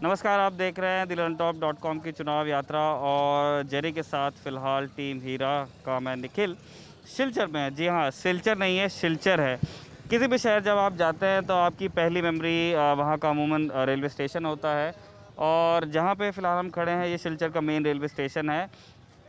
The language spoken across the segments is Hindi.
नमस्कार, आप देख रहे हैं dilanTop.com की चुनाव यात्रा और जेरी के साथ फ़िलहाल टीम हीरा का मैं निखिल सिलचर में है। जी हाँ, सिलचर नहीं है, सिलचर है। किसी भी शहर जब आप जाते हैं तो आपकी पहली मेमोरी वहाँ का अमूमन रेलवे स्टेशन होता है और जहाँ पे फ़िलहाल हम खड़े हैं ये सिलचर का मेन रेलवे स्टेशन है।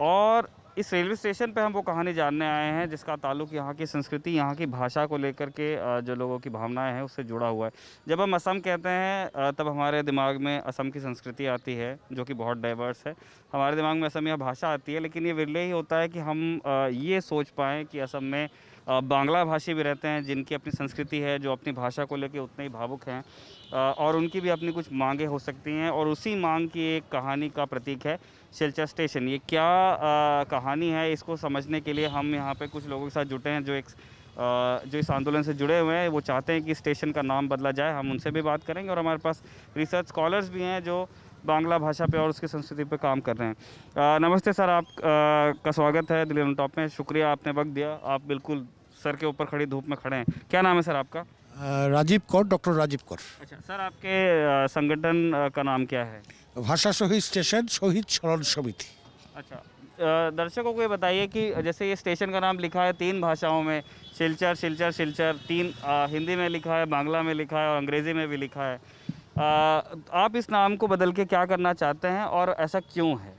और इस रेलवे स्टेशन पे हम वो कहानी जानने आए हैं जिसका ताल्लुक़ यहाँ की संस्कृति, यहाँ की भाषा को लेकर के जो लोगों की भावनाएं हैं उससे जुड़ा हुआ है। जब हम असम कहते हैं तब हमारे दिमाग में असम की संस्कृति आती है जो कि बहुत डाइवर्स है। हमारे दिमाग में असमिया भाषा आती है, लेकिन ये विरले ही होता है कि हम ये सोच पाएँ कि असम में बांग्ला भाषी भी रहते हैं जिनकी अपनी संस्कृति है, जो अपनी भाषा को लेके उतने ही भावुक हैं और उनकी भी अपनी कुछ मांगें हो सकती हैं और उसी मांग की एक कहानी का प्रतीक है सिलचर स्टेशन। ये क्या कहानी है, इसको समझने के लिए हम यहाँ पे कुछ लोगों के साथ जुटे हैं जो इस आंदोलन से जुड़े हुए हैं। वो चाहते हैं कि स्टेशन का नाम बदला जाए, हम उनसे भी बात करेंगे और हमारे पास रिसर्च स्कॉलर्स भी हैं जो बांग्ला भाषा पे और उसकी संस्कृति पे काम कर रहे हैं। नमस्ते सर, आप का स्वागत है दिल्ली टॉप में। शुक्रिया आपने वक्त दिया। आप बिल्कुल सर के ऊपर खड़ी धूप में खड़े हैं। क्या नाम है सर आपका? राजीव कौर, डॉक्टर राजीव कौर। अच्छा सर, आपके संगठन का नाम क्या है? भाषा शहीद स्टेशन शहीद स्मरण समिति। अच्छा, दर्शकों को ये बताइए कि जैसे ये स्टेशन का नाम लिखा है 3 भाषाओं में, सिलचर सिलचर सिलचर, 3 हिंदी में लिखा है, बांग्ला में लिखा है और अंग्रेज़ी में भी लिखा है। आप इस नाम को बदल के क्या करना चाहते हैं और ऐसा क्यों है?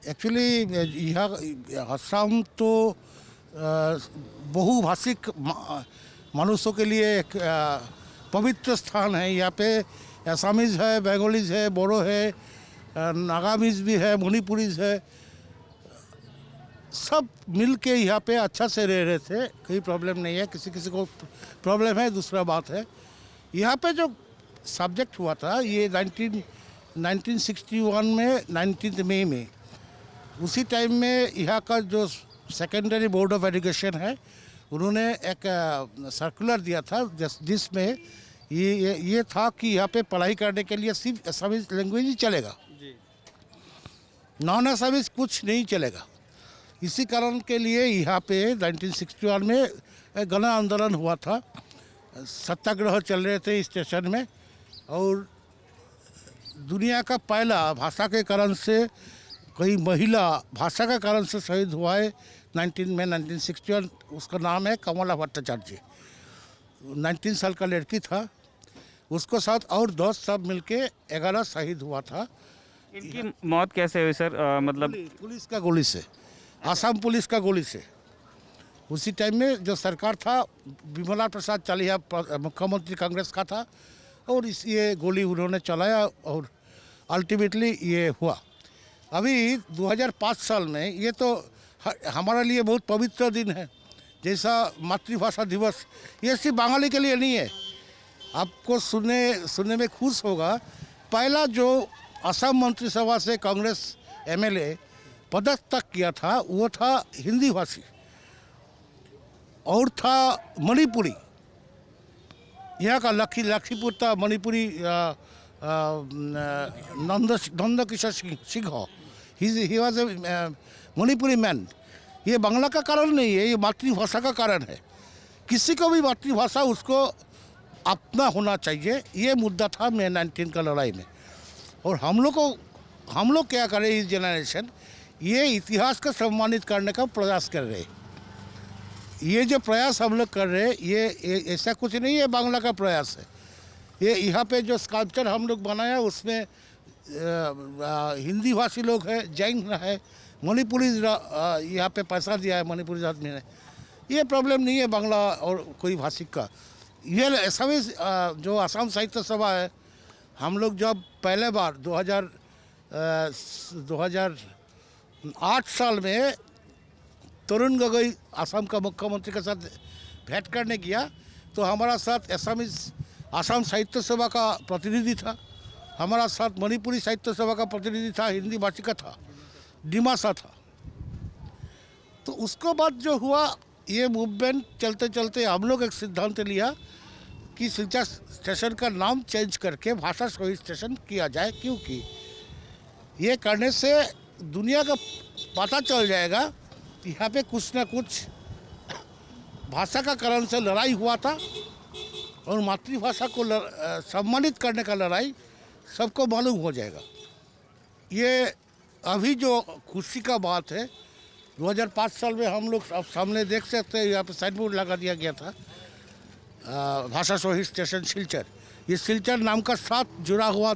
एक्चुअली यह असम तो बहुभाषिक मनुष्यों के लिए एक पवित्र स्थान है। यहाँ पे असमीज़ है, बंगालीज़ है, बोडो है, नागामीज़ भी है, मणिपुरीज़ है, सब मिल के यहाँ पे अच्छा से रह रहे थे। कोई प्रॉब्लम नहीं है, किसी किसी को प्रॉब्लम है, दूसरा बात है। यहाँ पे जो सब्जेक्ट हुआ था ये 1961 में 19 मई में, उसी टाइम में यहाँ का जो सेकेंडरी बोर्ड ऑफ एजुकेशन है उन्होंने एक सर्कुलर दिया था जिसमें ये था कि यहाँ पे पढ़ाई करने के लिए सिर्फ असमीज लैंग्वेज ही चलेगा, नॉन असमीज कुछ नहीं चलेगा। इसी कारण के लिए यहाँ पे 1961 में गण आंदोलन हुआ था, सत्याग्रह चल रहे थे स्टेशन में और दुनिया का पहला भाषा के कारण से कोई महिला भाषा के कारण से शहीद हुआ है 1961। उसका नाम है कमला भट्टाचार्य। 19 साल का लड़की था, उसको साथ और 10 सब मिलके 11 शहीद हुआ था। इनकी मौत कैसे हुई सर? मतलब पुलिस का गोली से, आसाम पुलिस का गोली से। उसी टाइम में जो सरकार था विमला प्रसाद चालिया मुख्यमंत्री कांग्रेस का था और ये गोली उन्होंने चलाया और अल्टीमेटली ये हुआ। अभी 2005 साल में, ये तो हमारे लिए बहुत पवित्र दिन है, जैसा मातृभाषा दिवस, ये सिर्फ बंगाली के लिए नहीं है। आपको सुनने में खुश होगा, पहला जो असम मंत्रिसभा से कांग्रेस एमएलए पदत्याग किया था वो था हिंदी भाषी और था मणिपुरी। यहाँ का लखीपुर था Manipuri Nand Kishore Singh, he was a Manipuri man. ये बांग्ला का कारण नहीं है, ये मातृभाषा का कारण है। किसी को भी मातृभाषा उसको अपना होना चाहिए, ये मुद्दा था मे 19 का लड़ाई में। और हम लोग क्या करें, इस जनरेशन ये इतिहास को सम्मानित करने का प्रयास कर रहे हैं। ये जो प्रयास हम लोग कर रहे हैं ये ऐसा कुछ नहीं है बांग्ला का प्रयास है। ये यहाँ पे जो स्कल्पचर हम लोग बनाया उसमें हिंदी भाषी लोग हैं, जैन है, मणिपुरी यहाँ पे पैसा दिया है मणिपुरी आदमी ने। ये प्रॉब्लम नहीं है बांग्ला और कोई भाषिक का। ये ऐसा भी जो असम साहित्य सभा है, हम लोग जब पहले बार 2008 साल में तरुण गोगोई असम का मुख्यमंत्री के साथ भेंट करने गया तो हमारा साथ असम साहित्य सभा का प्रतिनिधि था, हमारा साथ मणिपुरी साहित्य सभा का प्रतिनिधि था, हिंदी भाषी का था, डिमासा था। तो उसको बाद जो हुआ, ये मूवमेंट चलते चलते हम लोग एक सिद्धांत लिया कि सिलचर स्टेशन का नाम चेंज करके भाषा शहीद स्टेशन किया जाए, क्योंकि ये करने से दुनिया का पता चल जाएगा कि यहाँ पे कुछ ना कुछ भाषा का कारण से लड़ाई हुआ था और मातृभाषा को सम्मानित करने का लड़ाई सबको मालूम हो जाएगा। ये अभी जो खुशी का बात है, 2005 साल में हम लोग अब सामने देख सकते हैं, यहाँ पे साइन बोर्ड लगा दिया गया था, भाषा शहीद स्टेशन सिलचर। ये सिलचर नाम का साथ जुड़ा हुआ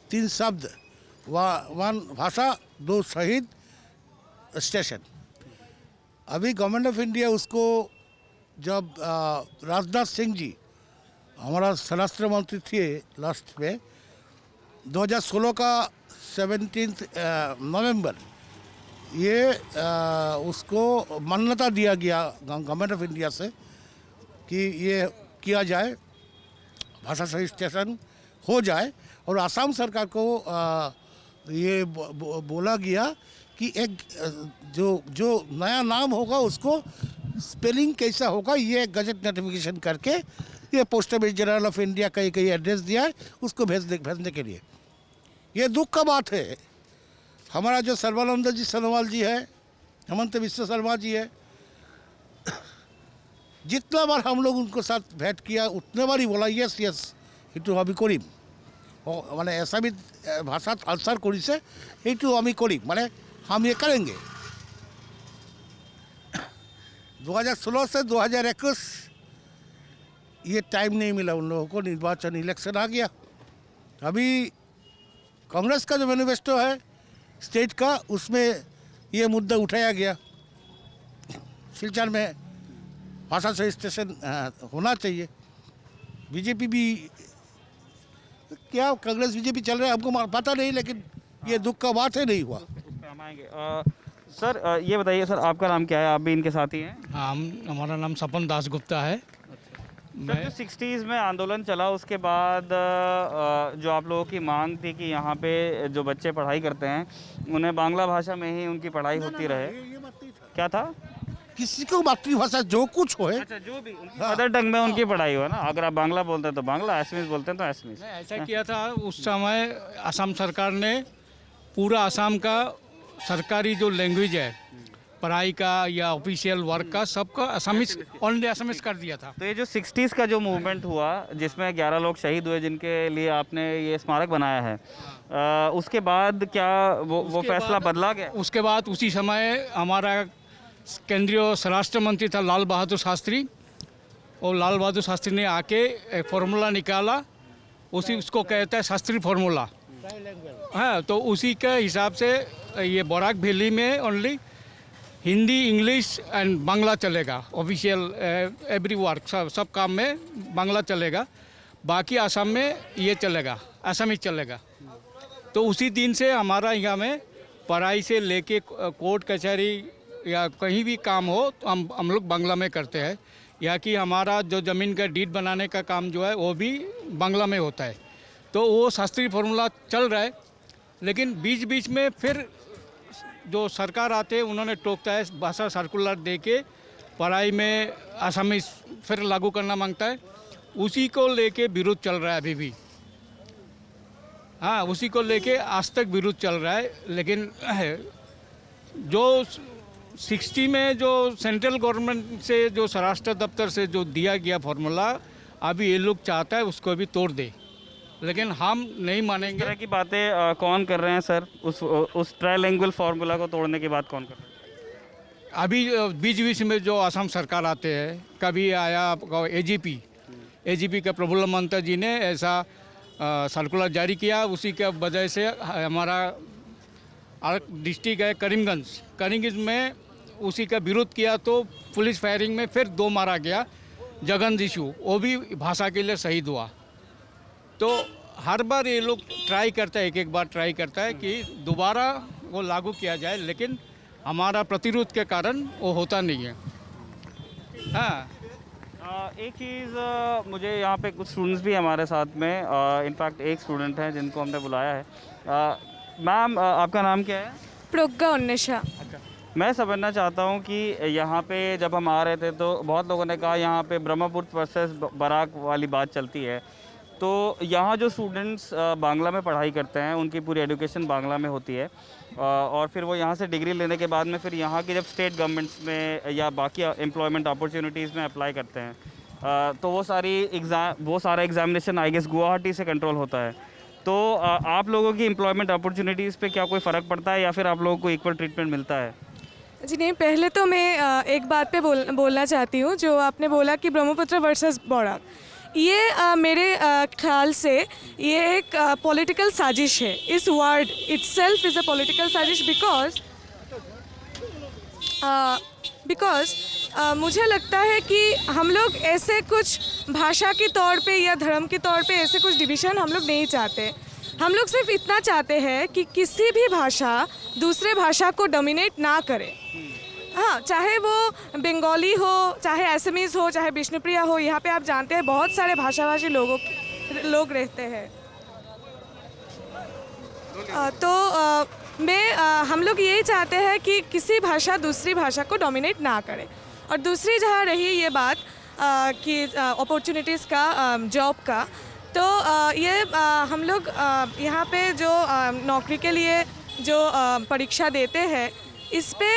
तीन शब्द, वन भाषा दो शहीद स्टेशन। अभी गवर्नमेंट ऑफ इंडिया उसको जब राजनाथ सिंह जी हमारा स्वराष्ट्र मंत्री थे लास्ट में 2016 का 17 नवंबर ये उसको मान्यता दिया गया गवर्नमेंट ऑफ इंडिया से कि ये किया जाए, भाषा शहीद स्टेशन हो जाए। और आसाम सरकार को ये बोला गया कि एक जो नया नाम होगा उसको स्पेलिंग कैसा होगा ये गजट नोटिफिकेशन करके ये post office general of India कई एड्रेस दिया है उसको भेजने के लिए। ये दुख का बात है। हमारा जो सर्बानंद जी सोनोवाल जी है, हेमंत बिस्व शर्मा जी है, जितना बार हम लोग उनको साथ भेंट किया उतने बार ही बोला यस यस इटू हमें करीम माने ऐसा भी भाषा आंसर करी से इटू हमें करीम माने हम ये करेंगे। 2016 से 2021 ये टाइम नहीं मिला उन लोगों को, निर्वाचन इलेक्शन आ गया। अभी कांग्रेस का जो मैनिफेस्टो है स्टेट का उसमें ये मुद्दा उठाया गया, सिलचर में भाषा शहीद स्टेशन होना चाहिए। बीजेपी भी क्या कांग्रेस बीजेपी चल रहा है हमको पता नहीं, लेकिन ये दुख का बात है, नहीं हुआ। हम आएंगे। सर ये बताइए सर, आपका नाम क्या है? आप भी इनके साथ ही हैं? हाँ, हमारा नाम सपन दास गुप्ता है। सर जो 60s में आंदोलन चला उसके बाद जो आप लोगों की मांग थी कि यहाँ पे जो बच्चे पढ़ाई करते हैं उन्हें बांग्ला भाषा में ही उनकी पढ़ाई होती रहे, क्या था? किसी को मातृभाषा जो कुछ हो, अच्छा जो भी उनकी मदर टंग में उनकी पढ़ाई हो ना, अगर आप बांग्ला बोलते हैं तो बांग्ला, असमीज बोलते हैं तो असमीज। ऐसा किया था उस समय असम सरकार ने पूरा असम का सरकारी जो लैंग्वेज है पढ़ाई का या ऑफिशियल वर्क का सबका असमीज ओनली असमीज कर दिया था। तो ये जो 60s का जो मूवमेंट हुआ जिसमें 11 लोग शहीद हुए जिनके लिए आपने ये स्मारक बनाया है, उसके बाद क्या वो फैसला बदला गया? उसके बाद उसी समय हमारा केंद्रीय स्वराष्ट्र मंत्री था लाल बहादुर शास्त्री, और लाल बहादुर शास्त्री ने आके एक फार्मूला निकाला, उसको कहता है शास्त्री फार्मूला। हाँ, तो उसी के हिसाब से ये बराक वैली में only Hindi English and Bangla चलेगा, ऑफिशियल एवरी वर्क सब काम में बांग्ला चलेगा, बाकी असम में ये चलेगा असमीज चलेगा। तो उसी दिन से हमारा यहाँ में पढ़ाई से लेके कोर्ट कचहरी या कहीं भी काम हो तो हम लोग बांग्ला में करते हैं। या कि हमारा जो ज़मीन का डीड बनाने का काम जो है वो भी बांग्ला में होता है। तो वो शास्त्रीय फार्मूला चल रहा है, लेकिन बीच बीच में फिर जो सरकार आते हैं उन्होंने टोकता है, भाषा सर्कुलर दे के पढ़ाई में असमीज फिर लागू करना मांगता है। उसी को लेके विरोध चल रहा है अभी भी। हाँ, उसी को लेके आज तक विरोध चल रहा है। लेकिन जो 60 में जो सेंट्रल गवर्नमेंट से जो स्वराष्ट्र दफ्तर से जो दिया गया फार्मूला, अभी ये लोग चाहता है उसको भी तोड़ दे, लेकिन हम नहीं मानेंगे। इस तरह की बातें कौन कर रहे हैं सर? उस ट्राइलिंगुअल फार्मूला को तोड़ने की बात कौन कर रहे हैं? अभी बीच बीच में जो असम सरकार आते हैं, कभी आया एजीपी का प्रफुल्ल महंता जी ने ऐसा सर्कुलर जारी किया, उसी के वजह से हमारा डिस्ट्रिक्ट है करीमगंज में उसी का विरोध किया, तो पुलिस फायरिंग में फिर 2 मारा गया। जगन दिशु वो भी भाषा के लिए शहीद हुआ। तो हर बार ये लोग ट्राई करता है, एक बार ट्राई करता है कि दोबारा वो लागू किया जाए, लेकिन हमारा प्रतिरोध के कारण वो होता नहीं है। हाँ, एक चीज़ मुझे यहाँ पे कुछ स्टूडेंट्स भी हमारे साथ में, इनफैक्ट एक स्टूडेंट है जिनको हमने बुलाया है। मैम आपका नाम क्या है? प्रज्ञा उन्नेशा। अच्छा, मैं समझना चाहता हूँ कि यहाँ पे जब हम आ रहे थे तो बहुत लोगों ने कहा यहाँ पे ब्रह्मपुत्र वर्सेस बराक वाली बात चलती है। तो यहाँ जो स्टूडेंट्स बांग्ला में पढ़ाई करते हैं उनकी पूरी एजुकेशन बांग्ला में होती है, और फिर वो यहाँ से डिग्री लेने के बाद में फिर यहाँ की जब स्टेट गवर्नमेंट्स में या बाकी एम्प्लॉयमेंट अपॉर्चुनिटीज़ में अप्लाई करते हैं तो वो सारा एग्ज़ामिनेशन आई गेस गुवाहाटी से कंट्रोल होता है। तो आप लोगों की एम्प्लॉयमेंट अपॉर्चुनिटीज़ पे क्या कोई फ़र्क पड़ता है या फिर आप लोगों को इक्वल ट्रीटमेंट मिलता है? जी नहीं, पहले तो मैं एक बात पे बोलना चाहती हूँ। जो आपने बोला कि ब्रह्मपुत्र वर्सेस बौड़ाक, ये मेरे ख्याल से ये एक पॉलिटिकल साजिश है। इस word itself is a political साजिश बिकॉज मुझे लगता है कि हम लोग ऐसे कुछ भाषा के तौर पे या धर्म के तौर पे ऐसे कुछ डिवीज़न हम लोग नहीं चाहते। हम लोग सिर्फ इतना चाहते हैं कि किसी भी भाषा दूसरे भाषा को डोमिनेट ना करे। हाँ, चाहे वो बंगाली हो, चाहे असमीज़ हो, चाहे विष्णुप्रिया हो, यहाँ पे आप जानते हैं बहुत सारे भाषाभाषी लोग रहते हैं। हम लोग यही चाहते हैं कि किसी भाषा दूसरी भाषा को डोमिनेट ना करे। और दूसरी जहाँ रही ये बात कि अपॉर्चुनिटीज़ का, जॉब का, तो ये हम लोग यहाँ पे जो नौकरी के लिए जो परीक्षा देते हैं, इस पे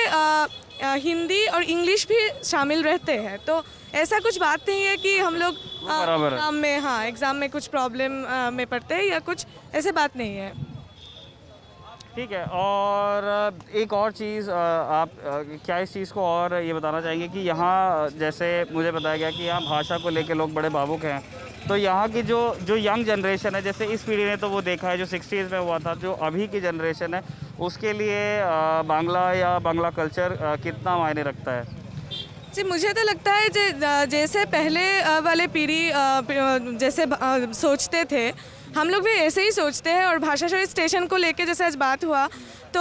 हिंदी और इंग्लिश भी शामिल रहते हैं। तो ऐसा कुछ बात नहीं है कि हम लोग एग्ज़ाम में कुछ प्रॉब्लम में पड़ते हैं या कुछ, ऐसे बात नहीं है। ठीक है। और एक और चीज़, आप क्या इस चीज़ को और ये बताना चाहेंगे कि यहाँ जैसे मुझे बताया गया कि यहाँ भाषा को लेके लोग बड़े भावुक हैं, तो यहाँ की जो यंग जनरेशन है, जैसे इस पीढ़ी ने तो वो देखा है जो 60s में हुआ था, जो अभी की जनरेशन है उसके लिए बांग्ला या बांग्ला कल्चर कितना मायने रखता है? जी, मुझे तो लगता है जैसे पहले वाले पीढ़ी जैसे सोचते थे, हम लोग भी ऐसे ही सोचते हैं। और भाषा शोध स्टेशन को लेके जैसे आज बात हुआ, तो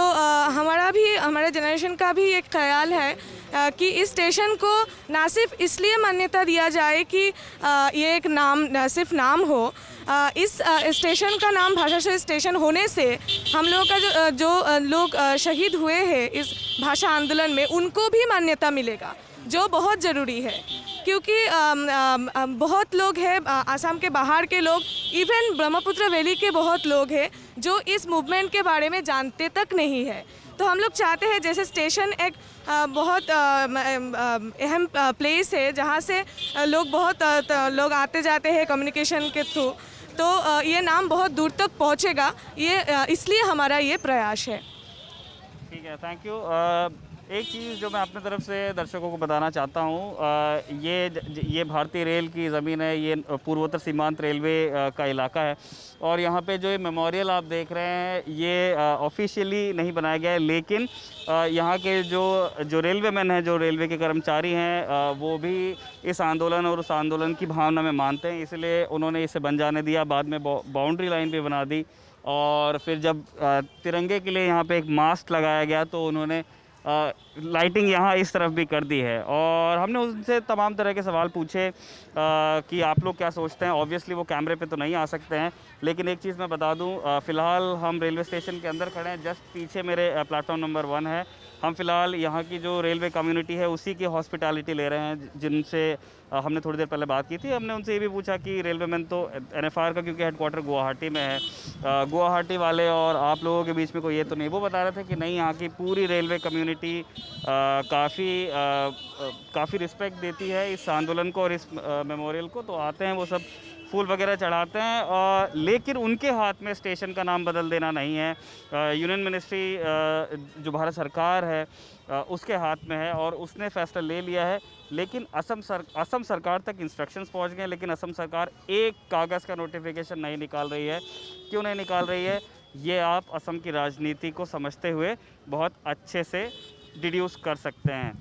हमारे जनरेशन का भी एक ख्याल है कि इस स्टेशन को ना सिर्फ इसलिए मान्यता दिया जाए कि ये एक नाम, सिर्फ नाम हो। इस स्टेशन का नाम भाषा शोध स्टेशन होने से हम लोगों का जो लोग शहीद हुए हैं इस भाषा आंदोलन में, उनको भी मान्यता मिलेगा, जो बहुत ज़रूरी है। क्योंकि बहुत लोग हैं आसाम के बाहर के लोग, इवन ब्रह्मपुत्र वैली के बहुत लोग हैं जो इस मूवमेंट के बारे में जानते तक नहीं है। तो हम लोग चाहते हैं जैसे स्टेशन एक बहुत अहम प्लेस है जहाँ से लोग आते जाते हैं कम्युनिकेशन के थ्रू, तो ये नाम बहुत दूर तक पहुँचेगा, ये इसलिए हमारा ये प्रयास है। ठीक है, थैंक यू। एक चीज़ जो मैं अपने तरफ से दर्शकों को बताना चाहता हूँ, ये भारतीय रेल की ज़मीन है, ये पूर्वोत्तर सीमांत रेलवे का इलाका है। और यहाँ पे जो ये मेमोरियल आप देख रहे हैं, ये ऑफिशियली नहीं बनाया गया है, लेकिन यहाँ के जो रेलवे मैन हैं, जो रेलवे के कर्मचारी हैं, वो भी इस आंदोलन और उस आंदोलन की भावना में मानते हैं, इसलिए उन्होंने इसे बन जाने दिया। बाद में बाउंड्री लाइन पे बना दी, और फिर जब तिरंगे के लिए यहाँ पे एक मास्ट लगाया गया तो उन्होंने लाइटिंग यहाँ इस तरफ भी कर दी है। और हमने उनसे तमाम तरह के सवाल पूछे कि आप लोग क्या सोचते हैं। ऑब्वियसली वो कैमरे पे तो नहीं आ सकते हैं, लेकिन एक चीज़ मैं बता दूं, फ़िलहाल हम रेलवे स्टेशन के अंदर खड़े हैं। जस्ट पीछे मेरे प्लेटफॉर्म नंबर 1 है। हम फ़िलहाल यहाँ की जो रेलवे कम्युनिटी है उसी की हॉस्पिटैलिटी ले रहे हैं, जिनसे हमने थोड़ी देर पहले बात की थी। हमने उनसे ये भी पूछा कि रेलवे मैन तो NFR का, क्योंकि हेडक्वार्टर गुवाहाटी में है, गुवाहाटी वाले और आप लोगों के बीच में कोई ये तो नहीं। वो बता रहे थे कि नहीं, यहाँ की पूरी रेलवे कम्युनिटी काफ़ी रिस्पेक्ट देती है इस आंदोलन को और इस मेमोरियल को। तो आते हैं, वो सब फूल वगैरह चढ़ाते हैं, और लेकिन उनके हाथ में स्टेशन का नाम बदल देना नहीं है। यूनियन मिनिस्ट्री जो भारत सरकार है उसके हाथ में है, और उसने फैसला ले लिया है। लेकिन असम सरकार तक इंस्ट्रक्शंस पहुंच गए, लेकिन असम सरकार एक कागज़ का नोटिफिकेशन नहीं निकाल रही है। क्यों नहीं निकाल रही है, ये आप असम की राजनीति को समझते हुए बहुत अच्छे से डिड्यूस कर सकते हैं।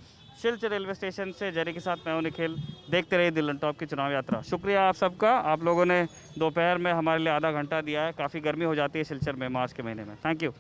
सिलचर रेलवे स्टेशन से जेरी के साथ मैं हूं निखिल। देखते रहिए दिल टॉप की चुनाव यात्रा। शुक्रिया आप सबका, आप लोगों ने दोपहर में हमारे लिए आधा घंटा दिया है। काफ़ी गर्मी हो जाती है सिलचर में मार्च के महीने में। Thank you.